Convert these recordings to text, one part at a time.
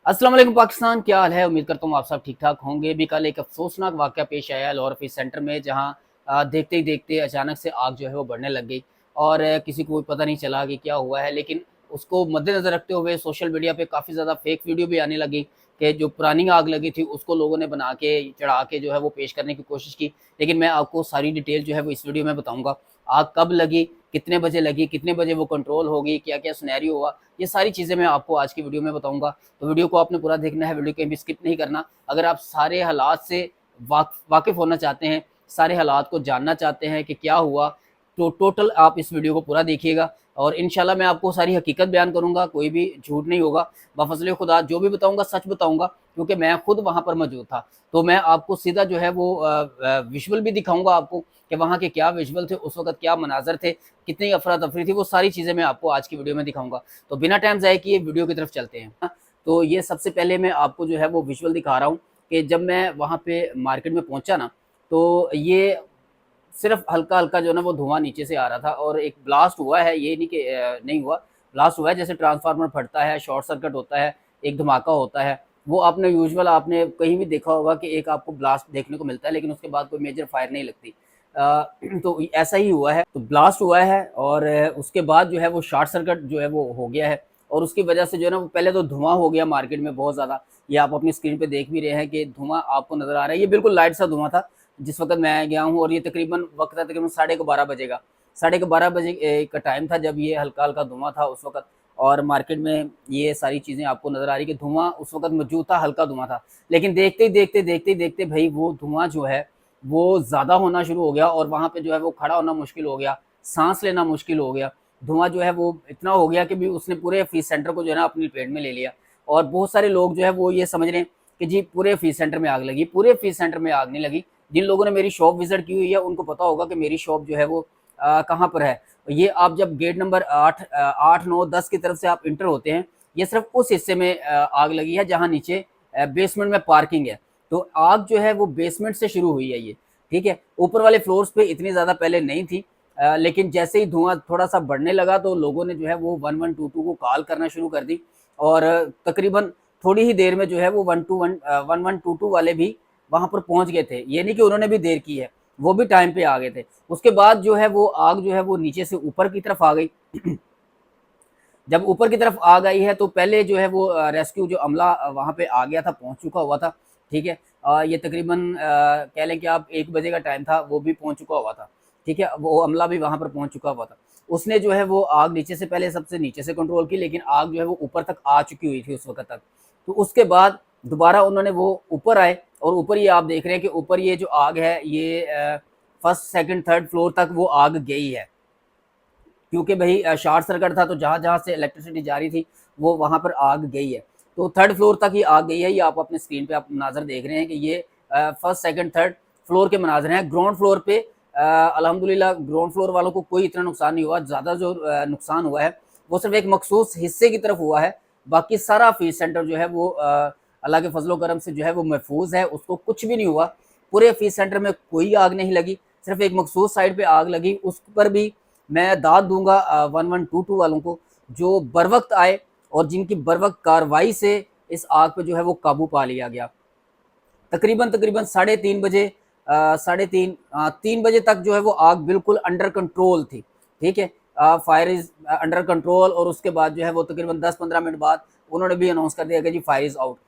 अस्सलाम वालेकुम पाकिस्तान, क्या हाल है। उम्मीद करता हूँ आप सब ठीक ठाक होंगे। भी कल एक अफसोसनाक वाक़या पेश आया लाहौर ऑफिस सेंटर में, जहाँ देखते ही देखते अचानक से आग जो है वो बढ़ने लग गई और किसी को पता नहीं चला कि क्या हुआ है। लेकिन उसको मद्देनज़र रखते हुए सोशल मीडिया पे काफ़ी ज़्यादा फेक वीडियो भी आने लगी कि जो पुरानी आग लगी थी उसको लोगों ने बना के चढ़ा के जो है वो पेश करने की कोशिश की। लेकिन मैं आपको सारी डिटेल जो है वो इस वीडियो में बताऊँगा। आग कब लगी, कितने बजे लगी, कितने बजे वो कंट्रोल होगी, क्या-क्या सिनेरियो हुआ, ये सारी चीज़ें मैं आपको आज की वीडियो में बताऊँगा। तो वीडियो को आपने पूरा देखना है, वीडियो कहीं भी स्किप नहीं करना। अगर आप सारे हालात से वाकिफ़ होना चाहते हैं, सारे हालात को जानना चाहते हैं कि क्या हुआ, तो टोटल आप इस वीडियो को पूरा देखिएगा और इंशाल्लाह मैं आपको सारी हकीकत बयान करूँगा, कोई भी झूठ नहीं होगा। बफ़ज़ल खुदा जो भी बताऊँगा सच बताऊँगा, क्योंकि मैं खुद वहाँ पर मौजूद था। तो मैं आपको सीधा जो है वो विज़ुअल भी दिखाऊँगा आपको कि वहाँ के क्या विज़ुअल थे, उस वक़्त क्या मनाज़र थे, कितनी अफ़रा-तफ़री थी, वो सारी चीज़ें मैं आपको आज की वीडियो में दिखाऊँगा। तो बिना टाइम ज़ाये किए वीडियो की तरफ चलते हैं। तो ये सबसे पहले मैं आपको जो है वो विज़ुअल दिखा रहा हूँ कि जब मैं वहाँ पे मार्केट में पहुँचा ना, तो ये सिर्फ़ हल्का-हल्का जो है ना वो धुआँ नीचे से आ रहा था और एक ब्लास्ट हुआ है, ये नहीं कि नहीं हुआ। ब्लास्ट हुआ है, जैसे ट्रांसफ़ार्मर फटता है, शॉर्ट सर्किट होता है, एक धमाका होता है। वो आपने यूजुअल आपने कहीं भी देखा होगा कि एक आपको ब्लास्ट देखने को मिलता है, लेकिन उसके बाद कोई मेजर फायर नहीं लगती। तो ऐसा ही हुआ है, तो ब्लास्ट हुआ है और उसके बाद जो है वो शॉर्ट सर्किट जो है वो हो गया है और उसकी वजह से जो है ना वो पहले तो धुआँ हो गया मार्केट में बहुत ज़्यादा। ये आप अपनी स्क्रीन पे देख भी रहे हैं कि धुआँ आपको नज़र आ रहा है। ये बिल्कुल लाइट सा धुआँ था जिस वक़्त मैं गया हूँ और ये तकरीबन वक़्त है तकरीबन साढ़े को 12 बजे का। साढ़े को 12 बजे का टाइम था जब ये हल्का-हल्का धुआँ था उस वक़्त और मार्केट में ये सारी चीज़ें आपको नज़र आ रही कि धुआँ उस वक़्त मौजूद था, हल्का धुआँ था। लेकिन देखते ही देखते भई वो धुआँ जो है वो ज़्यादा होना शुरू हो गया और वहाँ पे जो है वो खड़ा होना मुश्किल हो गया, साँस लेना मुश्किल हो गया। धुआँ जो है वो इतना हो गया कि भी उसने पूरे फीस सेंटर को जो है ना अपनी लपेट में ले लिया और बहुत सारे लोग जो है वो ये समझ रहे हैं कि जी पूरे फीस सेंटर में आग लगी। पूरे फीस सेंटर में आग नहीं लगी। जिन लोगों ने मेरी शॉप विज़िट की हुई है उनको पता होगा कि मेरी शॉप जो है वो कहाँ पर है। ये आप जब गेट नंबर 8, 9, 10 की तरफ से आप एंटर होते हैं, ये सिर्फ़ उस हिस्से में आग लगी है जहाँ नीचे बेसमेंट में पार्किंग है। तो आग जो है वो बेसमेंट से शुरू हुई है ये, ठीक है? ऊपर वाले फ्लोर्स पे इतनी ज़्यादा पहले नहीं थी, लेकिन जैसे ही धुआँ थोड़ा-सा बढ़ने लगा तो लोगों ने जो है वो 1122 को कॉल करना शुरू कर दी और तकरीबन थोड़ी ही देर में जो है वो 1122 वाले भी वहाँ पर पहुँच गए थे। ये नहीं कि उन्होंने भी देर की है, वो भी टाइम पे आ गए थे। उसके बाद जो है वो आग जो है वो नीचे से ऊपर की तरफ आ गई। जब ऊपर की तरफ आग आई है तो पहले जो है वो रेस्क्यू जो अमला वहाँ पे आ गया था, पहुँच चुका हुआ था, ठीक है? ये तकरीबन कह लें कि आप 1 बजे का टाइम था, वो भी पहुँच चुका हुआ था, ठीक है? वो अमला भी वहाँ पर पहुँच चुका हुआ था। उसने जो है वो आग नीचे से पहले सबसे नीचे से कंट्रोल की, लेकिन आग जो है वो ऊपर तक आ चुकी हुई थी उस वक़्त तक। तो उसके बाद दोबारा उन्होंने वो ऊपर आए और ऊपर ये आप देख रहे हैं कि ऊपर ये जो आग है ये फर्स्ट, सेकंड, थर्ड फ्लोर तक वो आग गई है। क्योंकि भई शॉर्ट सर्किट था तो जहाँ-जहाँ से इलेक्ट्रिसिटी जा रही थी, वो वहाँ पर आग गई है। तो थर्ड फ्लोर तक ही आग गई है, ये आप अपने स्क्रीन पे आप मनाज़र देख रहे हैं कि ये फर्स्ट, सेकंड, थर्ड फ्लोर के मनाज़र हैं। ग्राउंड फ्लोर पे अल्हम्दुलिल्लाह ग्राउंड फ्लोर वालों को कोई इतना नुकसान नहीं हुआ, ज़्यादा जो नुकसान हुआ है, वो सिर्फ़ एक मखसूस हिस्से की तरफ हुआ है। बाकी सारा फ़ीड सेंटर जो है वो अल्लाह के फ़ज़ल-ओ-करम से जो है वो महफ़ूज़ है, उसको कुछ भी नहीं हुआ। पूरे फ़ीड सेंटर में कोई आग नहीं लगी, सिर्फ़ एक मखसूस साइड पे आग लगी, उस पर भी मैं दाद दूँगा 1122 वालों को, जो बरवक़्त आए और जिनकी बरवक़्त कार्रवाई से इस आग पे जो है वो काबू पा लिया गया। तकरीबन साढ़े 3 बजे 3 बजे तक जो है वो आग बिल्कुल अंडर कंट्रोल थी, ठीक है? फायर इज़ अंडर कंट्रोल और उसके बाद जो है वो तकरीबन 10-15 मिनट बाद उन्होंने भी अनाउंस कर दिया कि जी fire is out.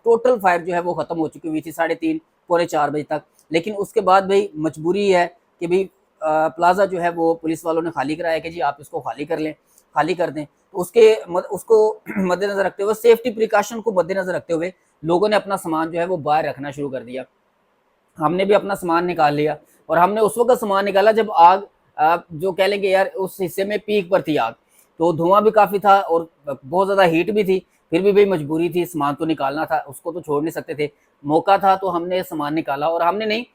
Total fire जो है वो ख़त्म हो चुकी हुई थी साढ़े 3 पौने 4 बजे तक। लेकिन उसके बाद भई मजबूरी है कि भई प्लाज़ा जो है वो पुलिस वालों ने खाली कराया कि जी आप इसको खाली कर लें, खाली कर दें। तो उसको मद्देनज़र रखते हुए सेफ्टी प्रिकॉशन को मद्देनज़र रखते हुए लोगों ने अपना सामान जो है वो बाहर रखना शुरू कर दिया। हमने भी अपना सामान निकाल लिया और हमने उस वक़्त सामान निकाला जब आग जो कह लें कि यार उस हिस्से में पीक पर थी आग। तो धुआँ भी काफ़ी था और बहुत ज़्यादा हीट भी थी। फिर भी भई मजबूरी थी, सामान तो निकालना था, उसको तो छोड़ नहीं सकते थे। मौका था तो हमने सामान निकाला और हमने नहीं,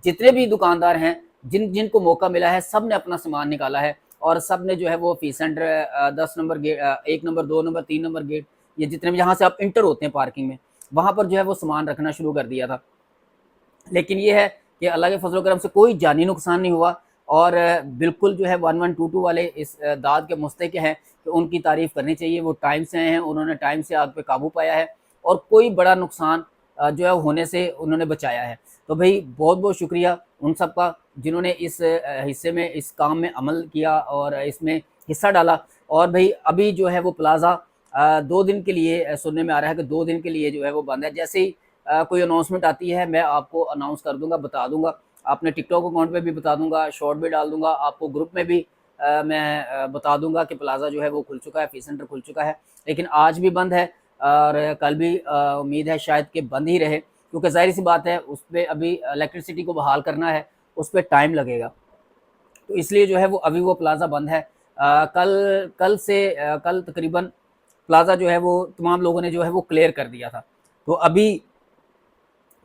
जितने भी दुकानदार हैं, जिनको मौका मिला है, सब ने अपना सामान निकाला है और सब ने जो है वो फीस center 10 number 1 number, 2 number, 3 number gate, ये जितने भी जहाँ से आप एंटर होते हैं पार्किंग में, वहाँ पर जो है वो सामान रखना शुरू कर दिया था। लेकिन ये है कि अल्लाह के फज़ल-ओ-करम से कोई जानी नुकसान नहीं हुआ। और बिल्कुल जो है 1122 वाले इस दाद के मुस्तहिक हैं कि उनकी तारीफ़ करनी चाहिए। वो टाइम से हैं, उन्होंने टाइम से आग पे काबू पाया है और कोई बड़ा नुकसान जो है होने से उन्होंने बचाया है। तो भई बहुत-बहुत शुक्रिया उन सब का जिन्होंने इस हिस्से में, इस काम में अमल किया और इसमें हिस्सा डाला। और भई अभी जो है वो प्लाज़ा 2 दिन के लिए सुनने में आ रहा है कि 2 दिन के लिए जो है वो बंद है। जैसे ही कोई अनाउंसमेंट आती है मैं आपको अनाउंस कर दूँगा, बता दूँगा। अपने टिकटॉक अकाउंट पे भी बता दूँगा, शॉर्ट भी डाल दूँगा, आपको ग्रुप में भी मैं बता दूँगा कि प्लाज़ा जो है वो खुल चुका है, फ़ी सेंटर खुल चुका है। लेकिन आज भी बंद है और कल भी उम्मीद है शायद कि बंद ही रहे, क्योंकि ज़ाहिर-सी बात है उसपे अभी इलेक्ट्रिसिटी को बहाल करना है, उसपे टाइम लगेगा। तो इसलिए जो है वो अभी वो प्लाज़ा बंद है। कल तकरीबन प्लाज़ा जो है वो तमाम लोगों ने जो है वो क्लियर कर दिया था। तो अभी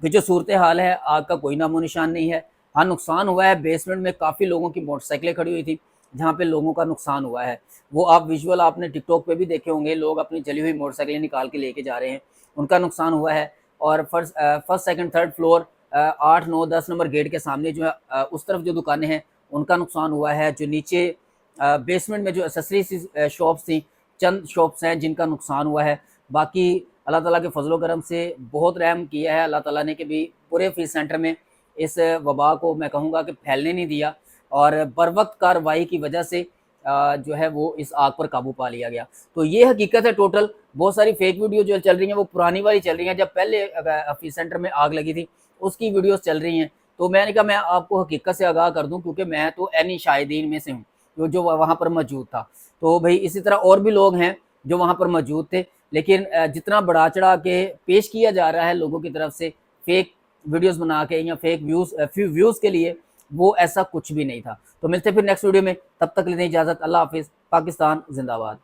कि जो सूरत हाल है, आग का कोई नामो-निशान नहीं है। हाँ, नुकसान हुआ है, बेसमेंट में काफ़ी लोगों की मोटरसाइकिलें खड़ी हुई थी, जहाँ पे लोगों का नुकसान हुआ है। वो आप विज़ुअल आपने टिकटॉक पे भी देखे होंगे, लोग अपनी जली हुई मोटरसाइकिलें निकाल के लेके जा रहे हैं, उनका नुकसान हुआ है। और first, second, third floor 8, 9, 10 number gate के सामने जो है उस तरफ जो दुकानें हैं, उनका नुकसान हुआ है। जो नीचे बेसमेंट में जो एक्सेसरीज़ शॉप्स थी, चंद शॉप्स हैं जिनका नुकसान हुआ है। बाकी अल्लाह ताला के फ़ज़ल व करम से बहुत रहम किया है अल्लाह ताला ने कि भी पूरे फ़ीस सेंटर में इस वबा को मैं कहूँगा कि फैलने नहीं दिया और बरवक़्त कार्रवाई की वजह से जो है वो इस आग पर काबू पा लिया गया। तो ये हकीकत है टोटल। बहुत सारी फ़ेक वीडियो जो चल रही हैं वो पुरानी वाली चल रही हैं, जब पहले फ़ीस सेंटर में आग लगी थी उसकी वीडियोज़ चल रही हैं। तो मैंने कहा मैं आपको हकीकत से आगाह कर दूँ, क्योंकि मैं तो ऐनी शाहिदीन में से हूँ, जो वहाँ पर मौजूद था। तो भई इसी तरह और भी लोग हैं जो वहाँ पर मौजूद थे। लेकिन जितना बढ़ा-चढ़ा के पेश किया जा रहा है लोगों की तरफ से फेक वीडियोज़ बना के या फेक फ्यू व्यूज़ के लिए, वो ऐसा कुछ भी नहीं था। तो मिलते हैं फिर नेक्स्ट वीडियो में, तब तक के लिए इजाज़त। अल्लाह हाफ़िज़। पाकिस्तान ज़िंदाबाद।